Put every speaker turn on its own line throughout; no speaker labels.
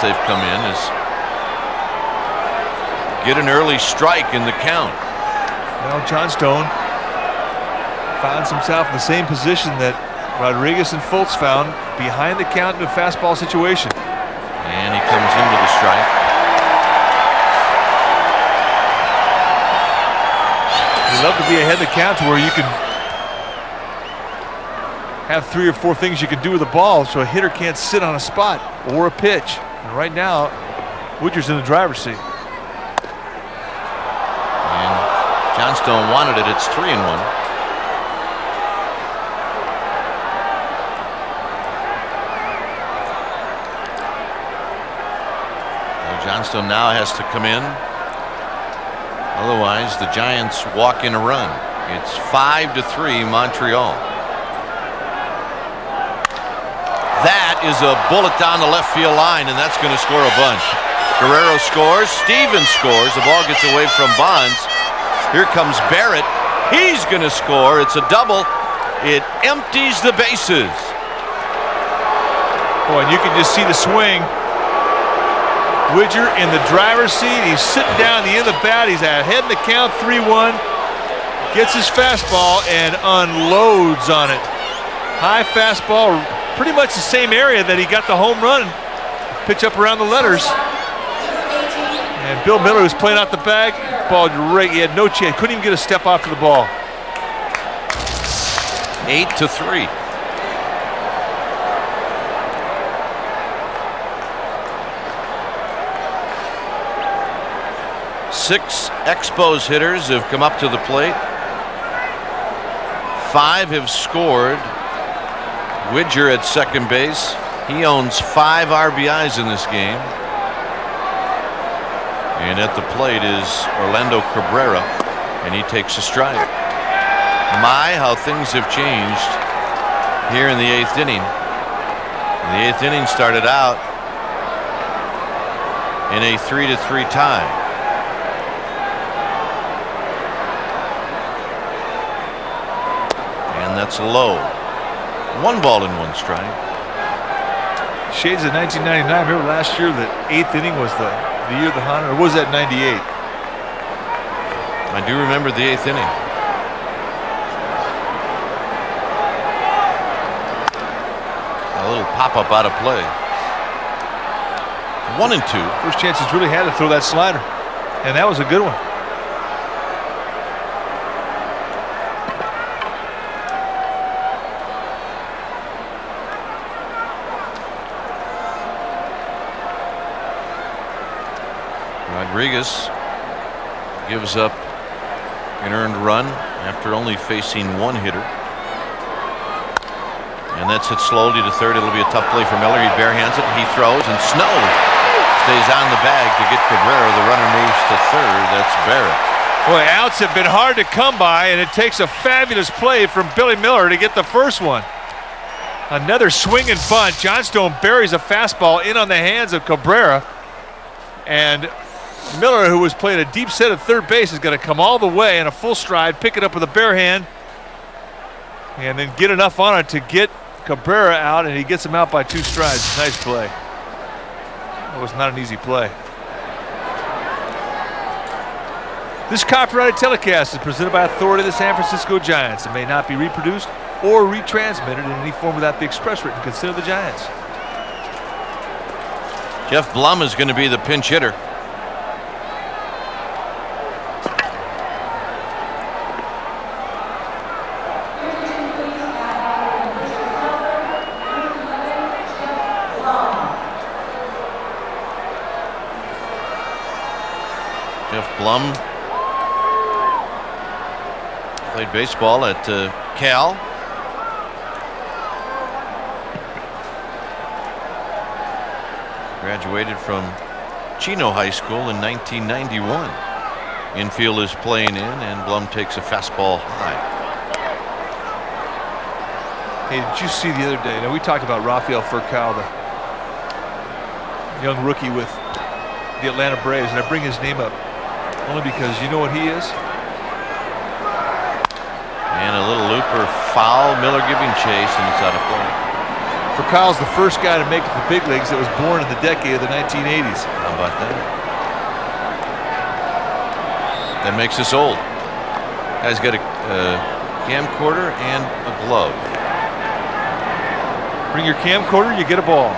they've come in is get an early strike in the count.
Well, Johnstone finds himself in the same position that Rodriguez and Fultz found, behind the count in a fastball situation.
And he comes in with a strike.
You love to be ahead of the count to where you can have 3 or 4 things you can do with the ball, so a hitter can't sit on a spot or a pitch. And right now, Woodger's in the driver's seat.
And Johnstone wanted it. It's 3-1. Johnstone now has to come in. Otherwise, the Giants walk in a run. It's 5-3 Montreal. That is a bullet down the left field line, and that's going to score a bunch. Guerrero scores. Stevens scores. The ball gets away from Bonds. Here comes Barrett. He's going to score. It's a double. It empties the bases.
Boy, and you can just see the swing. Widger in the driver's seat. He's sitting down at the end of the bat. He's ahead in the count, 3-1. Gets his fastball and unloads on it. High fastball, pretty much the same area that he got the home run. Pitch up around the letters. And Bill Miller was playing out the bag. Ball right, he had no chance. Couldn't even get a step off to the ball.
8-3. Six Expos hitters have come up to the plate. 5 have scored. Widger at second base. He owns 5 RBIs in this game. And at the plate is Orlando Cabrera, and he takes a strike. My, how things have changed here in the 8th inning. And the 8th inning started out in a 3-3 tie. And that's low. 1 ball and 1 strike.
Shades of 1999. Remember last year the 8th inning was the year of the Honda, or was that 98?
I do remember the 8th inning. A little pop-up out of play. 1-2.
First chance he's really had to throw that slider, and that was a good one.
Rodriguez gives up an earned run after only facing 1 hitter. And that's hit slowly to third. It'll be a tough play for Miller. He barehands it. He throws, and Snow stays on the bag to get Cabrera. The runner moves to third. That's Barrett.
Boy, outs have been hard to come by, and it takes a fabulous play from Billy Miller to get the first one. Another swing and bunt. Johnstone buries a fastball in on the hands of Cabrera. And Miller, who was playing a deep set at third base, is going to come all the way in a full stride, pick it up with a bare hand, and then get enough on it to get Cabrera out, and he gets him out by 2 strides. Nice play. That was not an easy play. This copyrighted telecast is presented by authority of the San Francisco Giants. It may not be reproduced or retransmitted in any form without the express written consent of the Giants.
Jeff Blum is going to be the pinch hitter. Jeff Blum played baseball at Cal. Graduated from Chino High School in 1991. Infield is playing in, and Blum takes a fastball high.
Hey, did you see the other day? Now, we talked about Rafael Furcal, the young rookie with the Atlanta Braves, and I bring his name up only because you know what he is?
And a little looper foul. Miller giving chase, and it's out of play.
For Kyle's the first guy to make it to the big leagues that was born in the decade of the 1980s.
How about that? That makes us old. Guy's got a camcorder and a glove.
Bring your camcorder, you get a ball.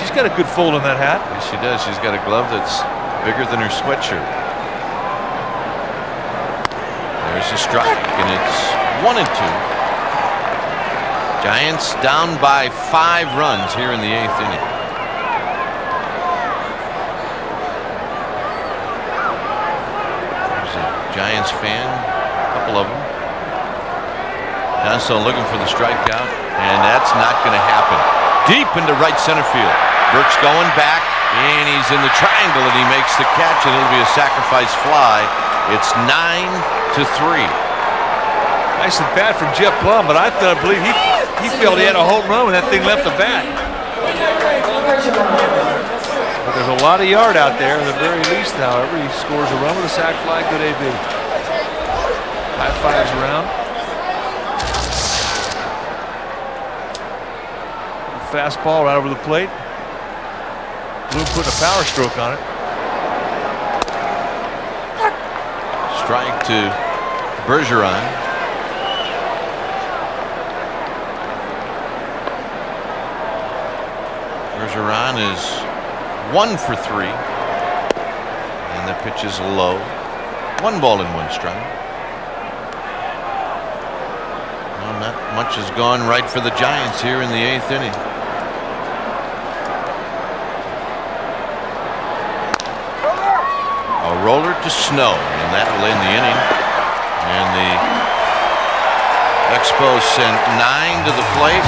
She's got a good fold on that hat.
Yes, she does. She's got a glove that's bigger than her sweatshirt. There's a strike, and it's 1-2. Giants down by 5 runs here in the 8th inning. There's a Giants fan, a couple of them. Johnstone looking for the strikeout, and that's not going to happen. Deep into right center field. Burke's going back, and he's in the triangle, and he makes the catch, and it'll be a sacrifice fly. It's 9-3.
Nice at bat from Jeff Blum, but I believe he felt he had a home run when that thing left the bat. But there's a lot of yard out there at the very least. However, he scores a run with a sac fly. Good AB. High fives around. Fastball right over the plate. Bloom putting a power stroke on it.
Strike to Bergeron. Bergeron is 1 for 3. And the pitch is low. 1 ball and 1 strike. Well, not much has gone right for the Giants here in the 8th inning. A roller to Snow, and that will end the inning. And the Expos sent 9 to the plate.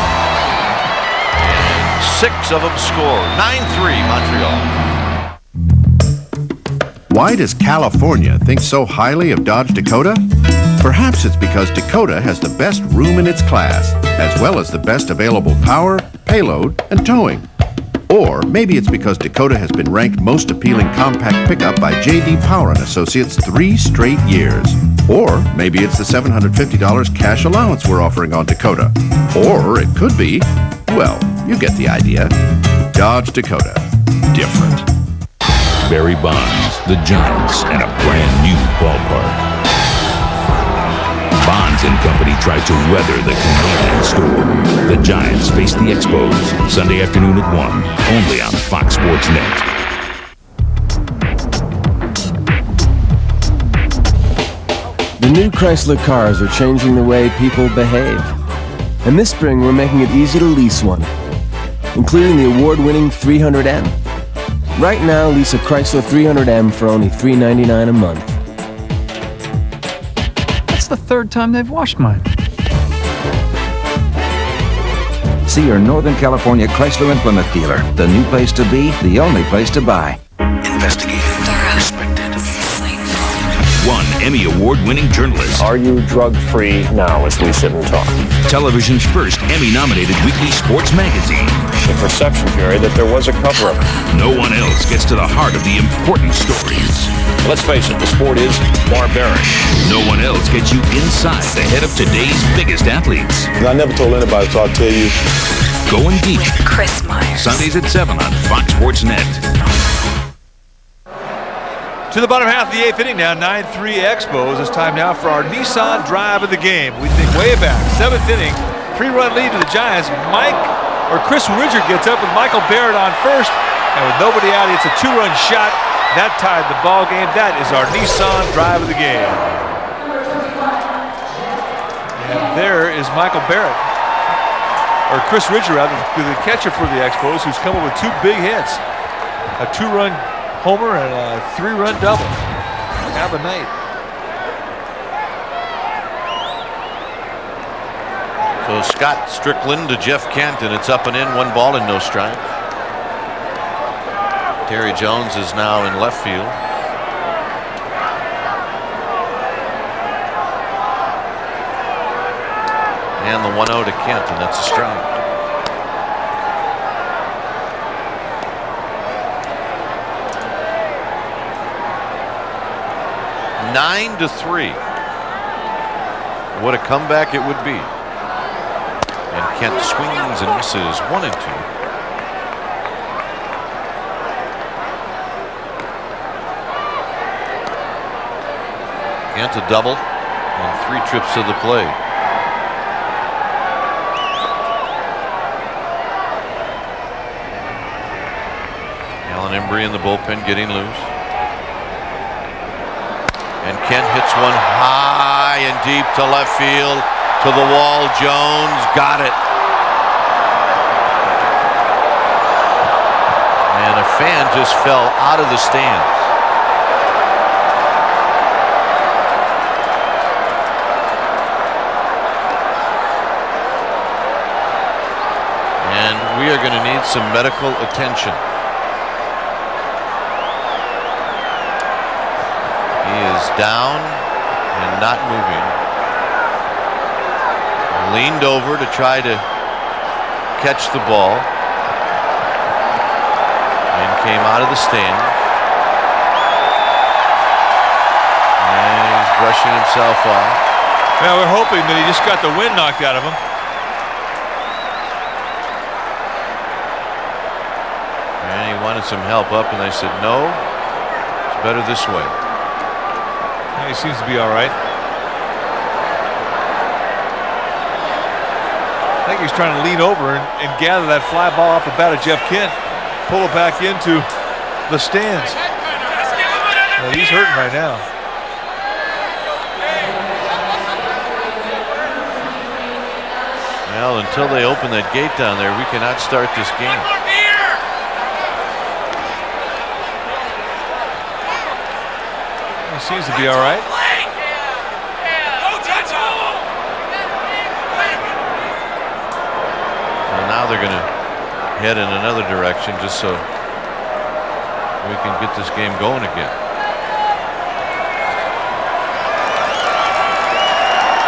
6 of them score. 9-3 Montreal.
Why does California think so highly of Dodge Dakota? Perhaps it's because Dakota has the best room in its class, as well as the best available power, payload, and towing. Or maybe it's because Dakota has been ranked most appealing compact pickup by J.D. Power & Associates 3 straight years. Or maybe it's the $750 cash allowance we're offering on Dakota. Or it could be, well, you get the idea. Dodge Dakota. Different.
Barry Bonds, the Giants, and a brand new ballpark. Bonds and company tried to weather the Canadian storm. The Giants face the Expos Sunday afternoon at 1, only on Fox Sports Net.
The new Chrysler cars are changing the way people behave. And this spring, we're making it easy to lease one, including the award-winning 300M. Right now, lease a Chrysler 300M for only $399 a month.
That's the 3rd time they've washed mine.
See your Northern California Chrysler and Plymouth dealer. The new place to be, the only place to buy.
Investigated. Respected.
1 Emmy Award-winning journalist.
Are you drug-free now as we sit and talk?
Television's first Emmy-nominated weekly sports magazine.
The perception, Jerry, that there was a cover-up.
No one else gets to the heart of the important stories.
Let's face it, the sport is barbaric.
No one else gets you inside the head of today's biggest athletes.
I never told anybody, so I'll tell you.
Going deep.
Chris Myers.
Sundays at 7 on Fox Sports Net.
To the bottom half of the 8th inning now, 9-3 Expos. It's time now for our Nissan drive of the game. We think way back, 7th inning, 3-run lead to the Giants. Chris Ridger gets up with Michael Barrett on first, and with nobody out, it's a 2-run shot. That tied the ball game. That is our Nissan drive of the game. And there is Michael Barrett, or Chris Ridger, rather, the catcher for the Expos, who's come up with 2 big hits. A 2-run homer and a 3-run double. Have a night.
So Scott Strickland to Jeff Kent, and it's up and in, 1 ball and no strike. Terry Jones is now in left field. And the 1-0 to Kent, and that's a strike. (9-3). What a comeback it would be. Kent swings and misses 1-2. Kent a double on 3 trips to the plate. Alan Embry in the bullpen getting loose. And Kent hits one high and deep to left field. To the wall, Jones got it. And a fan just fell out of the stands. And we are going to need some medical attention. He is down and not moving. Leaned over to try to catch the ball and came out of the stand. And he's brushing himself off.
Yeah, we're hoping that he just got the wind knocked out of him.
And he wanted some help up, and they said, no, it's better this way.
Yeah, he seems to be all right. I think he's trying to lean over and gather that fly ball off the bat of Jeff Kent, pull it back into the stands. Well, he's hurting right now.
Well, until they open that gate down there, we cannot start this game.
He seems to be all right.
Now they're going to head in another direction just so we can get this game going again.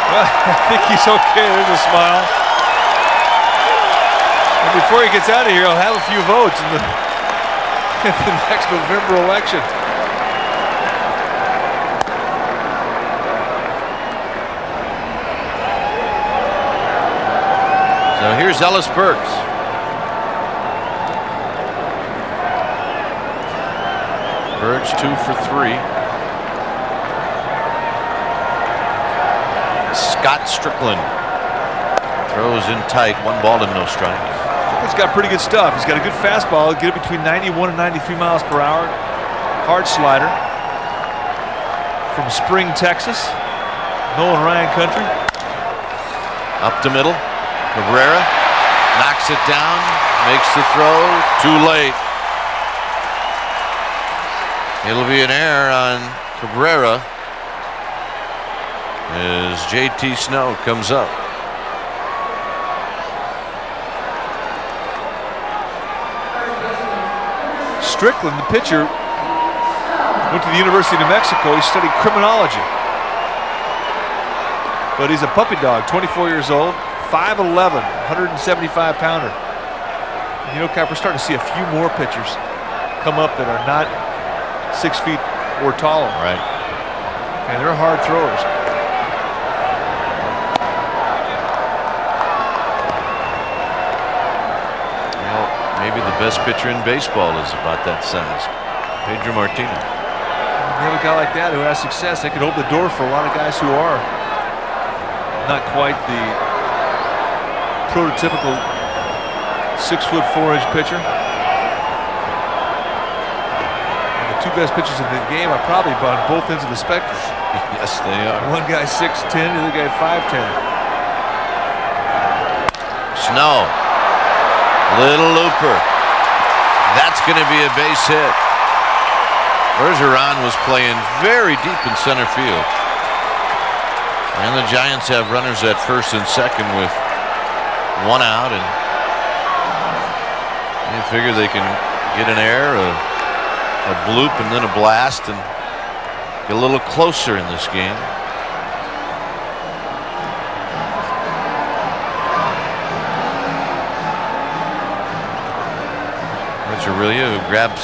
Well, I think he's okay. There's a smile. And before he gets out of here, he'll have a few votes in the next November election.
So here's Ellis Burks. Burks 2 for 3. Scott Strickland throws in tight, 1 ball and no strikes.
He's got pretty good stuff. He's got a good fastball. Get it between 91 and 93 miles per hour. Hard slider from Spring, Texas. Nolan Ryan country.
Up the middle. Cabrera knocks it down, makes the throw, too late. It'll be an error on Cabrera as JT Snow comes up.
Strickland, the pitcher, went to the University of New Mexico. He studied criminology. But he's a puppy dog, 24 years old. 5'11", 175-pounder. You know, Cap, we're starting to see a few more pitchers come up that are not 6 feet or taller.
Right.
And they're hard throwers.
Well, maybe the best pitcher in baseball is about that size. Pedro Martinez.
You have a guy like that who has success, that could open the door for a lot of guys who are not quite the prototypical 6'4" pitcher. And the 2 best pitchers in the game are probably on both ends of the spectrum.
Yes, they are.
One guy 6'10", the other guy 5'10".
Snow. Little looper. That's going to be a base hit. Bergeron was playing very deep in center field. And the Giants have runners at first and second with 1 out, and they figure they can get an error, a bloop, and then a blast, and get a little closer in this game. That's Aurelia, who grabs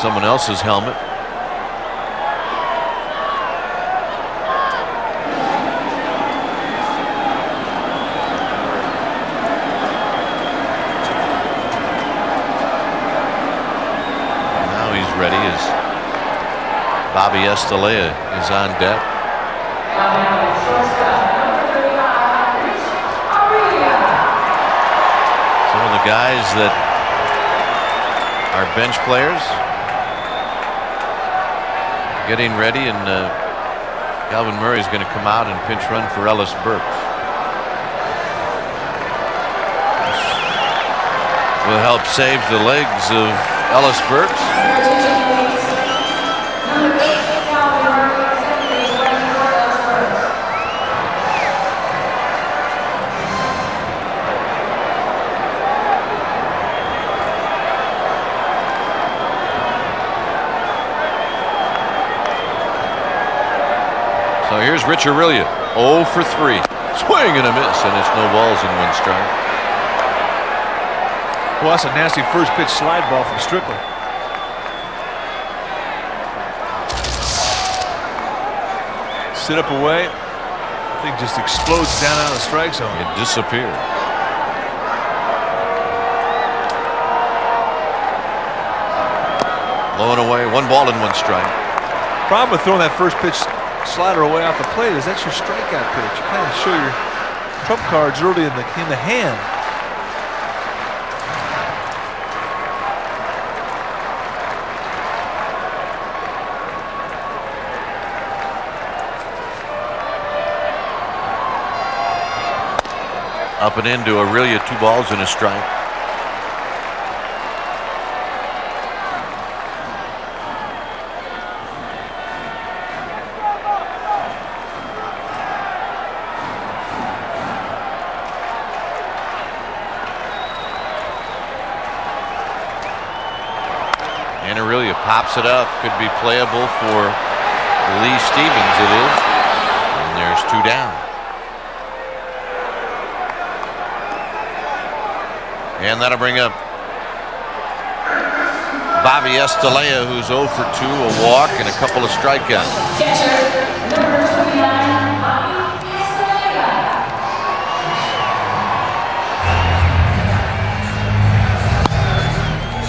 someone else's helmet. ready as Bobby Estalella is on deck. Some of the guys that are bench players getting ready, and Calvin Murray is going to come out and pinch run for Ellis Burks. This will help save the legs of Ellis Burks. So here's Rich Aurelia, 0 for 3. Swing and a miss, and it's no balls in one strike.
Well, that's a nasty first pitch slide ball from Strickland. Sit up away. I think just explodes down out of the strike zone.
It disappeared. Low and away, 1 ball and 1 strike.
Problem with throwing that first pitch slider away off the plate is that's your strikeout pitch. You kind of show your trump cards early in the hand.
Up and into Aurelia, 2 balls and a strike. And Aurelia pops it up. Could be playable for Lee Stevens. It is. And there's 2 down. And that'll bring up Bobby Estalella, who's 0 for 2, a walk and a couple of strikeouts.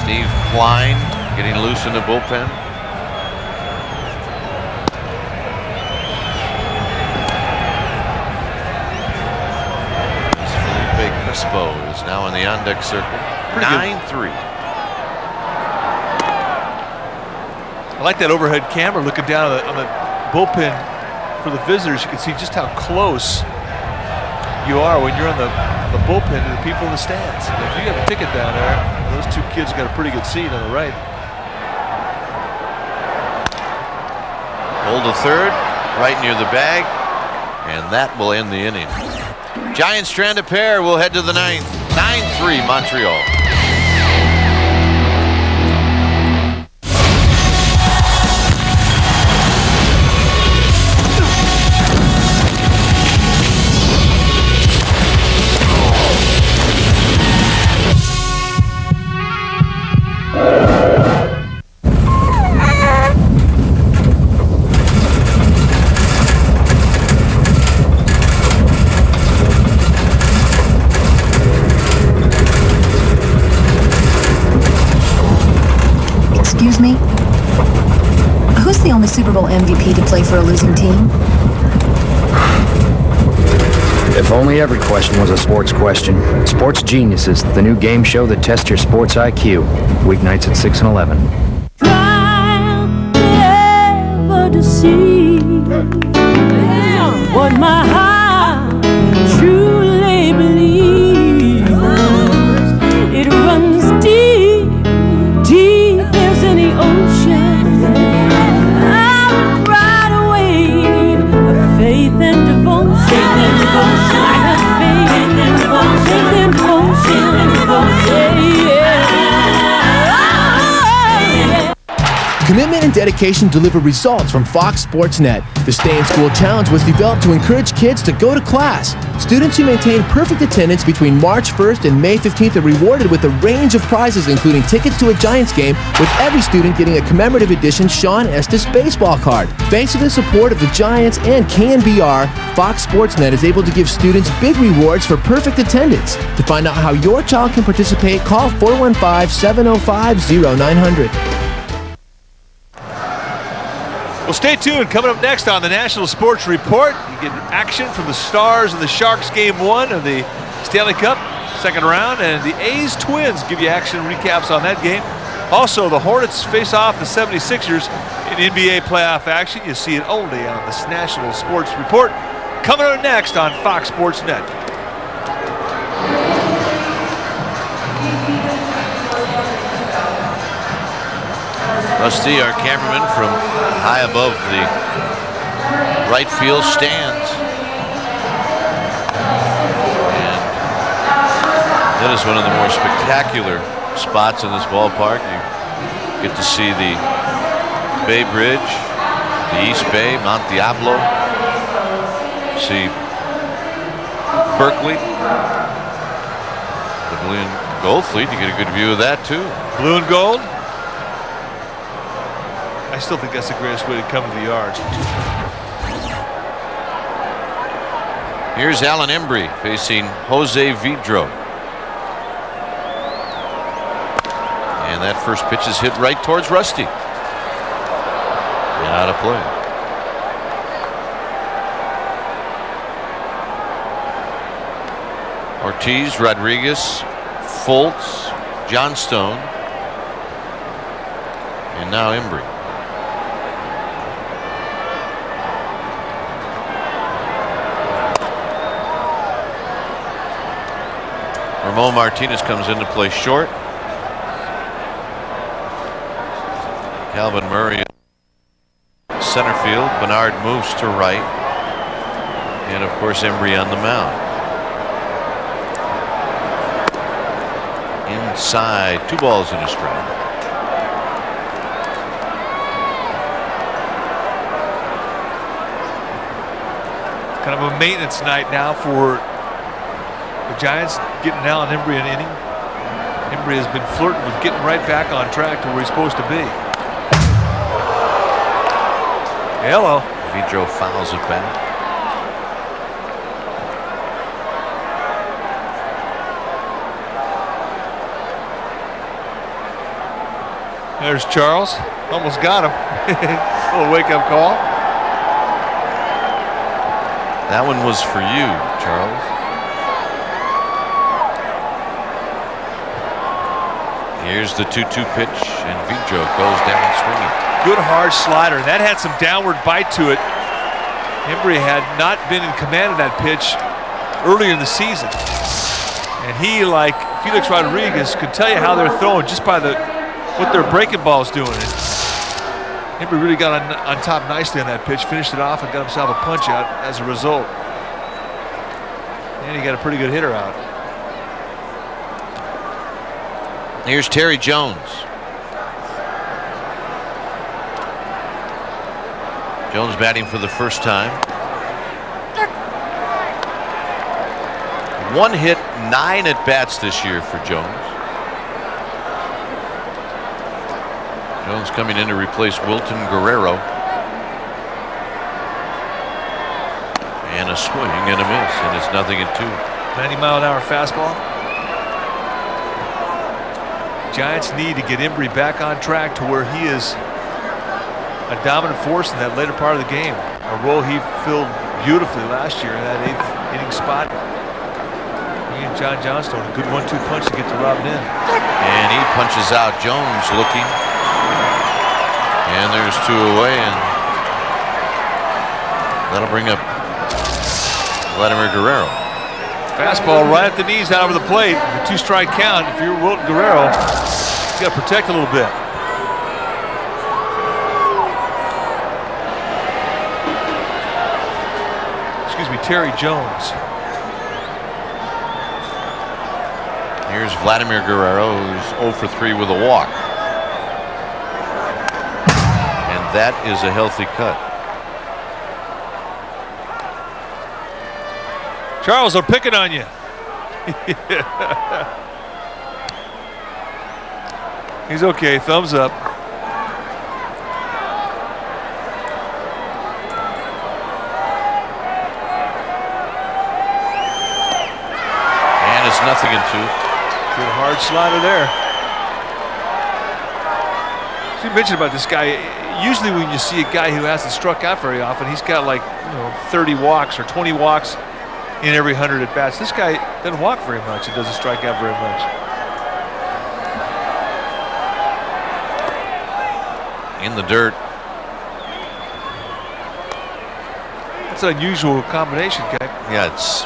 Steve Klein getting loose in the bullpen. Crispo is now in the on-deck circle. 9-3.
I like that overhead camera looking down on the bullpen for the visitors. You can see just how close you are when you're on the bullpen to the people in the stands. If you have a ticket down there, those 2 kids got a pretty good seat on the right.
Hold to third, right near the bag, and that will end the inning. Giants strand a pair. Will head to the 9th. 9-3 Montreal.
Excuse me? Who's the only Super Bowl MVP to play for a losing team?
If only every question was a sports question. Sports Geniuses, the new game show that tests your sports IQ. Weeknights at 6 and 11.
Try never to see what my heart truly believes. It runs deep, deep as in the ocean. I'm right away of faith and devotion. Faith and devotion. I have faith and devotion. Faith and devotion.
Commitment and dedication deliver results from Fox Sports Net. The Stay in School Challenge was developed to encourage kids to go to class. Students who maintain perfect attendance between March 1st and May 15th are rewarded with a range of prizes, including tickets to a Giants game, with every student getting a commemorative edition Sean Estes baseball card. Thanks to the support of the Giants and KNBR, Fox Sports Net is able to give students big rewards for perfect attendance. To find out how your child can participate, call 415-705-0900.
Well, stay tuned. Coming up next on the National Sports Report, you get action from the Stars and the Sharks Game 1 of the Stanley Cup, second round, and the A's Twins give you action recaps on that game. Also, the Hornets face off the 76ers in NBA playoff action. You see it only on the National Sports Report. Coming up next on Fox Sports Net.
Rusty, our cameraman from high above the right field stands. And that is one of the more spectacular spots in this ballpark. You get to see the Bay Bridge, the East Bay, Mount Diablo. See Berkeley, the Blue and Gold Fleet. You get a good view of that too.
Blue and gold. I still think that's the greatest way to come to the yard.
Here's Alan Embry facing Jose Vidro. And that first pitch is hit right towards Rusty. And out of play. Ortiz, Rodriguez, Foltz, Johnstone, and now Embry. Ramon Martinez comes in to play short. Calvin Murray center field. Bernard moves to right. And of course Embry on the mound. Inside, 2 balls and a strike.
Kind of a maintenance night now for the Giants, getting Alan Embry an inning. Embry has been flirting with getting right back on track to where he's supposed to be. Hello.
Vidro fouls it back.
There's Charles. Almost got him. A little wake-up call.
That one was for you, Charles. Here's the 2-2 pitch, and Vidro goes down swinging.
Good hard slider. That had some downward bite to it. Embry had not been in command of that pitch earlier in the season. And he, like Felix Rodriguez, could tell you how they're throwing just by what their breaking ball's doing. And Embry really got on top nicely on that pitch, finished it off, and got himself a punch out as a result. And he got a pretty good hitter out.
Here's Terry Jones. Jones batting for the first time. 1 hit, 9 at bats this year for Jones. Jones coming in to replace Wilton Guerrero. And a swing and a miss, and it's 0-2.
90-mile-an-hour fastball. Giants need to get Embry back on track to where he is a dominant force in that later part of the game. A role he filled beautifully last year in that 8th inning spot. He and John Johnstone, a good 1-2 punch to get to Robin in.
And he punches out. Jones looking. And there's 2 away, and that'll bring up Vladimir Guerrero.
Fastball right at the knees down over the plate. The 2-strike count. If you're Wilton Guerrero, you got to protect a little bit. Excuse me, Terry Jones.
Here's Vladimir Guerrero, who's 0 for 3 with a walk. And that is a healthy cut.
Charles, they're picking on you. He's okay. Thumbs up.
And it's 0-2.
Good hard slider there. So you mentioned about this guy. usually when you see a guy who hasn't struck out very often, he's got like 30 walks or 20 walks in every 100 at bats. This guy doesn't walk very much. He doesn't strike out very much.
In the dirt.
That's an unusual combination, guy.
Yeah, it's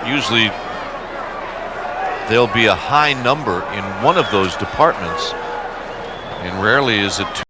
usually there'll be a high number in one of those departments, and rarely is it two.